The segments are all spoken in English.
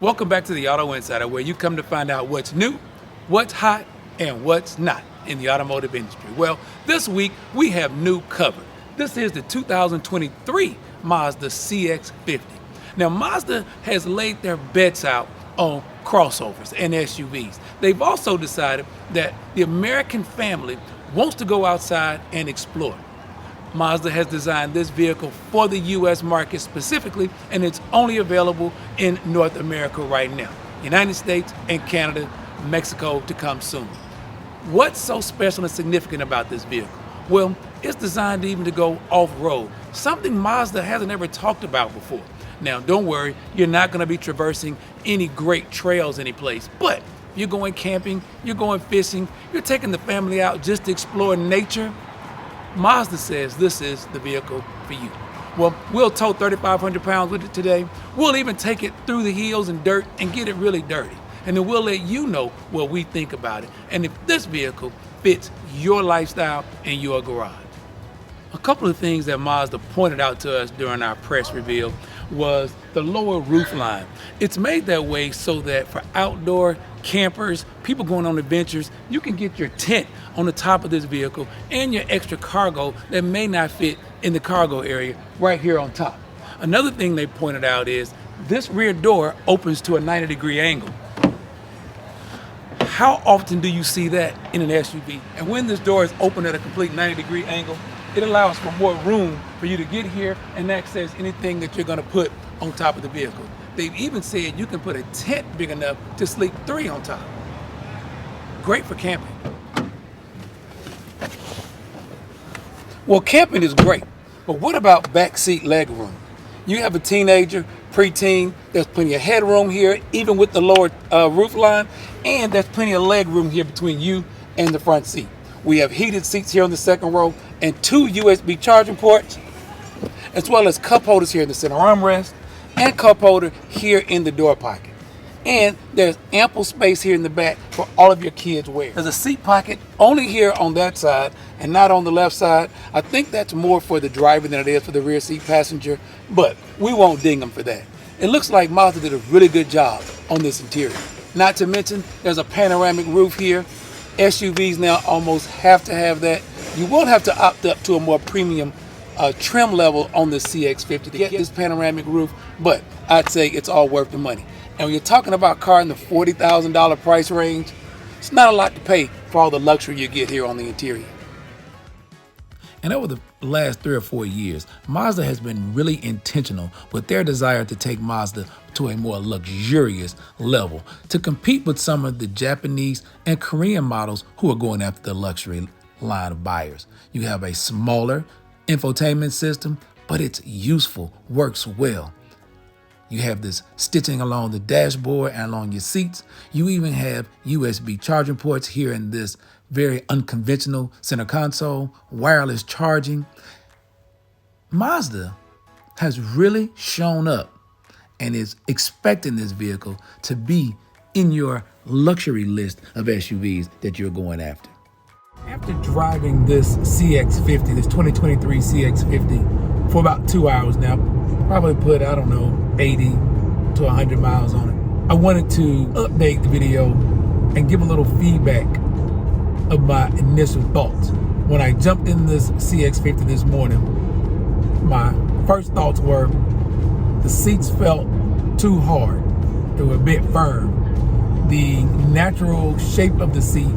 Welcome back to the Auto Insider, where you come to find out what's new, what's hot, and what's not in the automotive industry. Well, this week we have new cover. This is the 2023 Mazda CX-50. Now, Mazda has laid their bets out on crossovers and SUVs. They've also decided that the American family wants to go outside and explore. Mazda has designed this vehicle for the U.S. market specifically, and it's only available in North America right now. United States and Canada, Mexico to come soon. What's so special and significant about this vehicle? Well, it's designed even to go off-road, something Mazda hasn't ever talked about before. Now, don't worry, you're not going to be traversing any great trails anyplace, but if you're going camping, you're going fishing, you're taking the family out just to explore nature, Mazda says this is the vehicle for you. Well, we'll tow 3,500 pounds with it today. We'll even take it through the hills and dirt and get it really dirty. And then we'll let you know what we think about it and if this vehicle fits your lifestyle and your garage. A couple of things that Mazda pointed out to us during our press reveal was the lower roof line. It's made that way so that for outdoor campers, people going on adventures, you can get your tent on the top of this vehicle and your extra cargo that may not fit in the cargo area right here on top. Another thing they pointed out is this rear door opens to a 90-degree angle. How often do you see that in an SUV? And when this door is open at a complete 90-degree angle, it allows for more room for you to get here and access anything that you're going to put on top of the vehicle. They've even said you can put a tent big enough to sleep 3 on top. Great for camping. Well, camping is great, but what about backseat leg room? You have a teenager, preteen, there's plenty of headroom here, even with the lower roof line, and there's plenty of leg room here between you and the front seat. We have heated seats here on the second row and 2 USB charging ports, as well as cup holders here in the center armrest and cup holder here in the door pocket. And there's ample space here in the back for all of your kids' wear. There's a seat pocket only here on that side and not on the left side. I think that's more for the driver than it is for the rear seat passenger, but we won't ding them for that. It looks like Mazda did a really good job on this interior. Not to mention, there's a panoramic roof here. SUVs now almost have to have that. You won't have to opt up to a more premium trim level on the CX-50 to get this panoramic roof, but I'd say it's all worth the money. And when you're talking about a car in the $40,000 price range, it's not a lot to pay for all the luxury you get here on the interior. And over the last 3 or 4 years, Mazda has been really intentional with their desire to take Mazda to a more luxurious level to compete with some of the Japanese and Korean models who are going after the luxury line of buyers. You have a smaller infotainment system, but it's useful, works well. You have this stitching along the dashboard and along your seats. You even have USB charging ports here in this very unconventional center console, wireless charging. Mazda has really shown up and is expecting this vehicle to be in your luxury list of SUVs that you're going after. After driving this CX-50, this 2023 CX-50 for about 2 hours now, probably put, 80 to 100 miles on it, I wanted to update the video and give a little feedback of my initial thoughts. When I jumped in this CX-50 this morning, my first thoughts were the seats felt too hard. They were a bit firm. The natural shape of the seat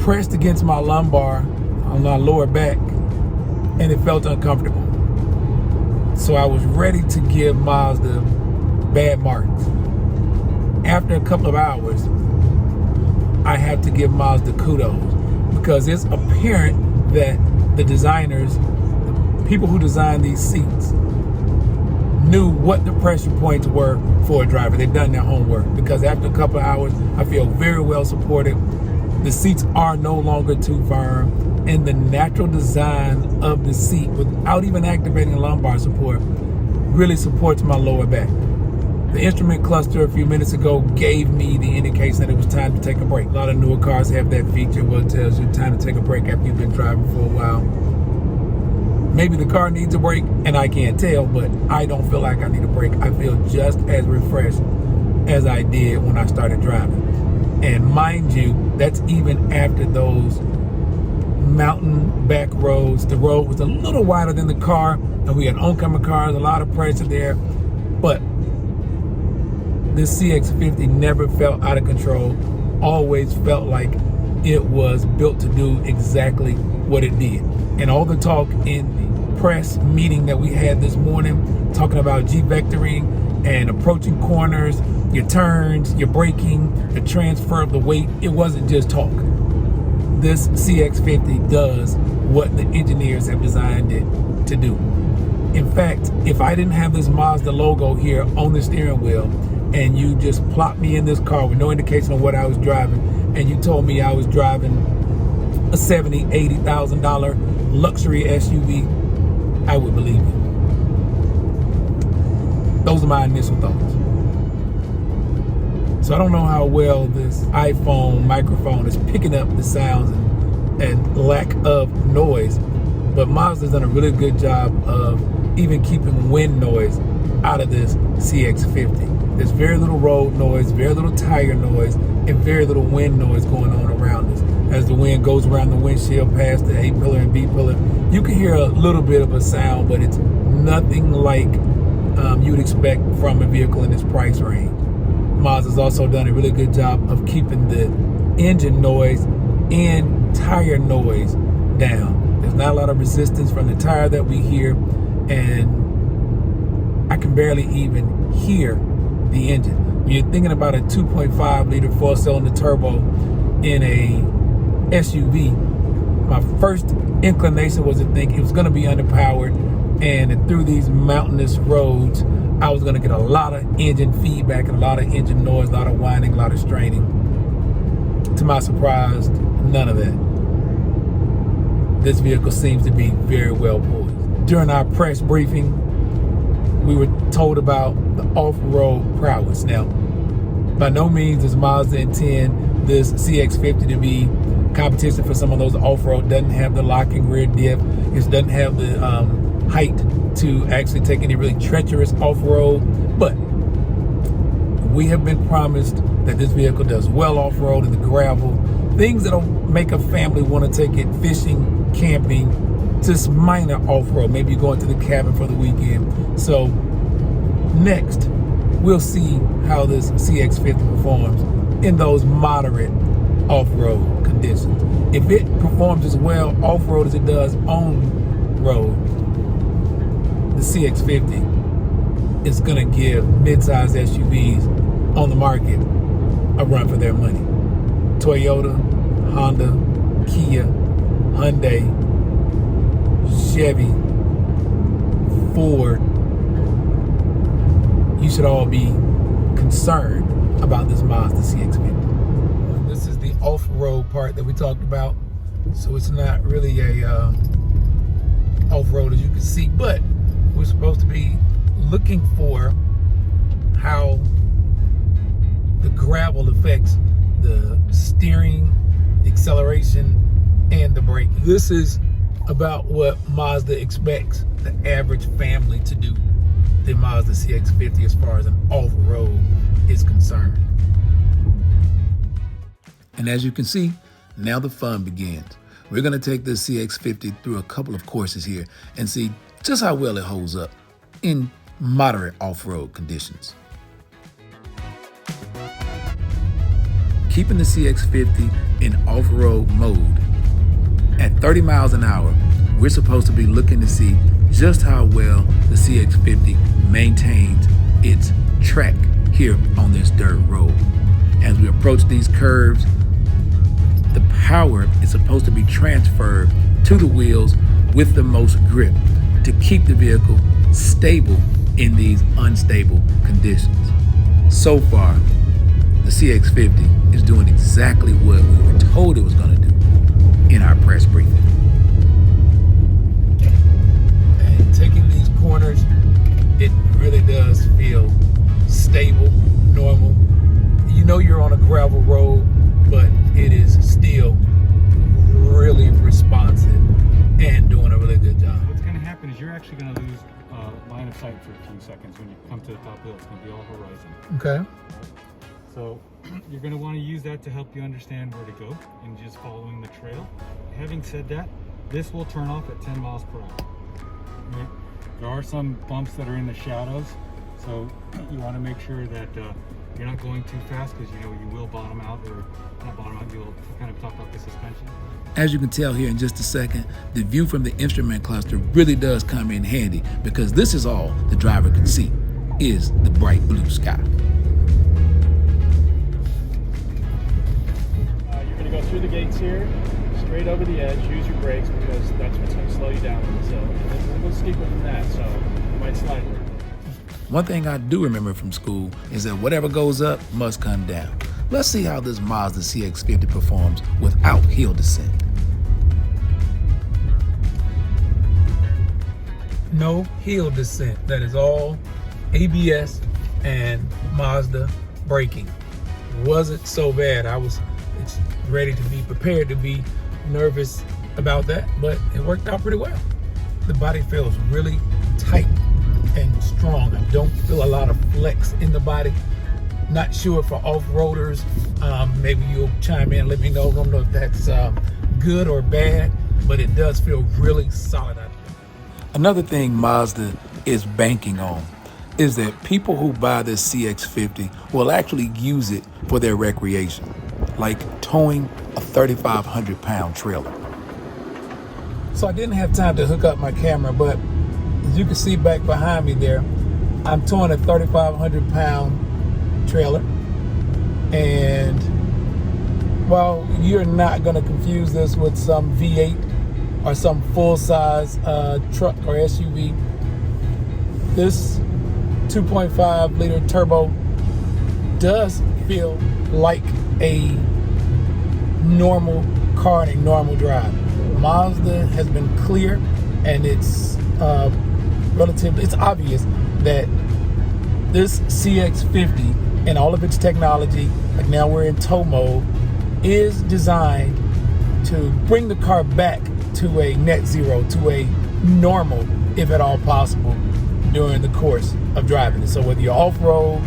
pressed against my lumbar on my lower back, and it felt uncomfortable. So I was ready to give Mazda bad marks. After a couple of hours, I have to give Mazda kudos because it's apparent that the designers, the people who designed these seats, knew what the pressure points were for a driver. They've done their homework because after a couple of hours, I feel very well supported. The seats are no longer too firm, and the natural design of the seat without even activating lumbar support really supports my lower back. The instrument cluster a few minutes ago gave me the indication that it was time to take a break. A lot of newer cars have that feature where it tells you time to take a break after you've been driving for a while. Maybe the car needs a break and I can't tell, but I don't feel like I need a break. I feel just as refreshed as I did when I started driving. And mind you, that's even after those mountain back roads. The road was a little wider than the car, and we had oncoming cars, a lot of pressure there. But this CX-50 never felt out of control, always felt like it was built to do exactly what it did. And all the talk in the press meeting that we had this morning, talking about G-vectoring and approaching corners, your turns, your braking, the transfer of the weight, it wasn't just talk. This CX-50 does what the engineers have designed it to do. In fact, if I didn't have this Mazda logo here on the steering wheel, and you just plopped me in this car with no indication of what I was driving, and you told me I was driving a $70,000, $80,000 luxury SUV, I would believe you. Those are my initial thoughts. So I don't know how well this iPhone microphone is picking up the sounds and lack of noise, but Mazda's done a really good job of even keeping wind noise out of this CX-50. There's very little road noise, very little tire noise, and very little wind noise going on around us. As the wind goes around the windshield past the A pillar and B pillar, you can hear a little bit of a sound, but it's nothing like you would expect from a vehicle in this price range. Mazda's also done a really good job of keeping the engine noise and tire noise down. There's not a lot of resistance from the tire that we hear, and I can barely even hear the engine. When you're thinking about a 2.5 liter 4-cylinder turbo in a SUV, my first inclination was to think it was going to be underpowered, and through these mountainous roads I was going to get a lot of engine feedback and a lot of engine noise, a lot of whining, a lot of straining. To my surprise, none of that. This vehicle seems to be very well poised. During our press briefing, we were told about the off-road prowess. Now, by no means does Mazda intend this CX-50 to be competition for some of those off-road. Doesn't have the locking rear diff. It doesn't have the height to actually take any really treacherous off-road. But we have been promised that this vehicle does well off-road in the gravel, things that'll make a family want to take it fishing, camping, just minor off-road. Maybe you go into the cabin for the weekend. So next, we'll see how this CX-50 performs in those moderate off-road conditions. If it performs as well off-road as it does on-road, the CX-50 is going to give mid-size SUVs on the market a run for their money. Toyota, Honda, Kia, Hyundai, Chevy, Ford, you should all be concerned about this Mazda CX-50. This is the off-road part that we talked about, so it's not really a off-road as you can see, but we're supposed to be looking for how the gravel affects the steering, the acceleration, and the braking. This is about what Mazda expects the average family to do the Mazda CX-50 as far as an off-road is concerned. And as you can see, now the fun begins. We're going to take this CX-50 through a couple of courses here and see just how well it holds up in moderate off-road conditions. Keeping the CX-50 in off-road mode at 30 miles an hour, we're supposed to be looking to see just how well the CX-50 maintains its track here on this dirt road. As we approach these curves, the power is supposed to be transferred to the wheels with the most grip to keep the vehicle stable in these unstable conditions. So far, the CX-50 is doing exactly what we were told it was going to do in our press briefing. And taking these corners, it really does feel stable, normal. You know you're on a gravel road, but it is still really responsive and doing a really good job. What's going to happen is you're actually going to lose line of sight for a few seconds when you come to the top hill. It's going to be all horizon. Okay. So you're going to want to use that to help you understand where to go and just following the trail. Having said that, this will turn off at 10 miles per hour. Right? There are some bumps that are in the shadows, so you want to make sure that you're not going too fast, because you will bottom out, or not bottom out, you'll kind of talk about the suspension. As you can tell here in just a second, the view from the instrument cluster really does come in handy, because this is all the driver can see, is the bright blue sky. You're going to go through the gates here, straight over the edge, use your brakes, because that's what's going to slow you down on this hill. And it's a little steeper than that, so you might slide a little bit. One thing I do remember from school is that whatever goes up must come down. Let's see how this Mazda CX-50 performs without hill descent. No hill descent. That is all ABS and Mazda braking. Wasn't so bad. I was ready to be prepared to be nervous about that, but it worked out pretty well. The body feels really tight and strong. I don't feel a lot of flex in the body. Not sure for off-roaders. Maybe you'll chime in and let me know. I don't know if that's good or bad, but it does feel really solid out there. Another thing Mazda is banking on is that people who buy this CX-50 will actually use it for their recreation, like towing a 3,500-pound trailer. So I didn't have time to hook up my camera, but as you can see back behind me there, I'm towing a 3,500-pound trailer. And while you're not going to confuse this with some V8 or some full-size truck or SUV, this 2.5-liter turbo does feel like a normal car and a normal drive. Mazda has been clear, and it's obvious that this CX-50 and all of its technology, like now we're in tow mode, is designed to bring the car back to a net zero, to a normal, if at all possible, during the course of driving. So whether you're off-road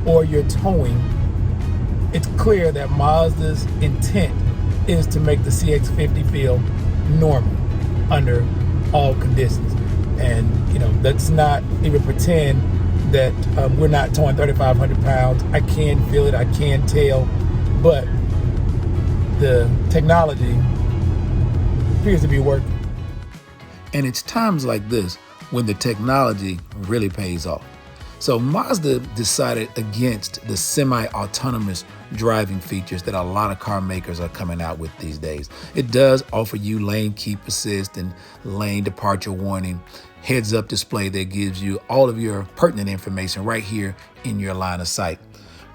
or you're towing, it's clear that Mazda's intent is to make the CX-50 feel normal under all conditions. And let's not even pretend that we're not towing 3,500 pounds. I can feel it, I can tell, but the technology appears to be working. And it's times like this when the technology really pays off. So Mazda decided against the semi-autonomous driving features that a lot of car makers are coming out with these days. It does offer you lane keep assist and lane departure warning, heads-up display that gives you all of your pertinent information right here in your line of sight.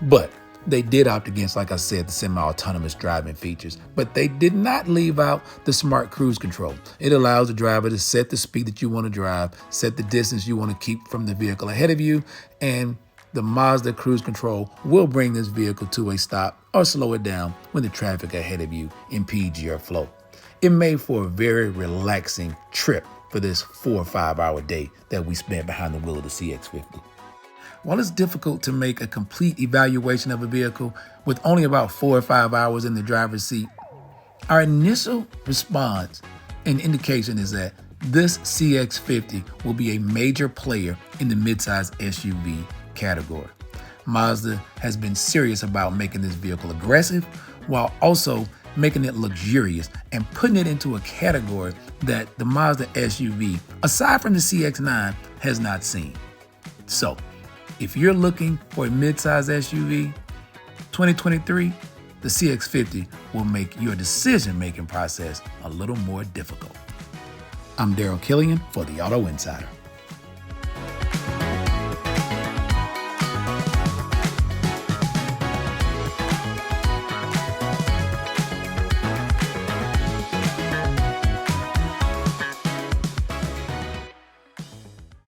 But they did opt against, like I said, the semi-autonomous driving features, but they did not leave out the smart cruise control. It allows the driver to set the speed that you want to drive, set the distance you want to keep from the vehicle ahead of you, and the Mazda cruise control will bring this vehicle to a stop or slow it down when the traffic ahead of you impedes your flow. It made for a very relaxing trip for this 4 or 5 hour day that we spent behind the wheel of the CX-50. While it's difficult to make a complete evaluation of a vehicle with only about 4 or 5 hours in the driver's seat, our initial response and indication is that this CX-50 will be a major player in the midsize SUV category. Mazda has been serious about making this vehicle aggressive while also making it luxurious and putting it into a category that the Mazda SUV, aside from the CX-9, has not seen. So, if you're looking for a midsize SUV, 2023, the CX-50 will make your decision-making process a little more difficult. I'm Daryl Killian for the Auto Insider.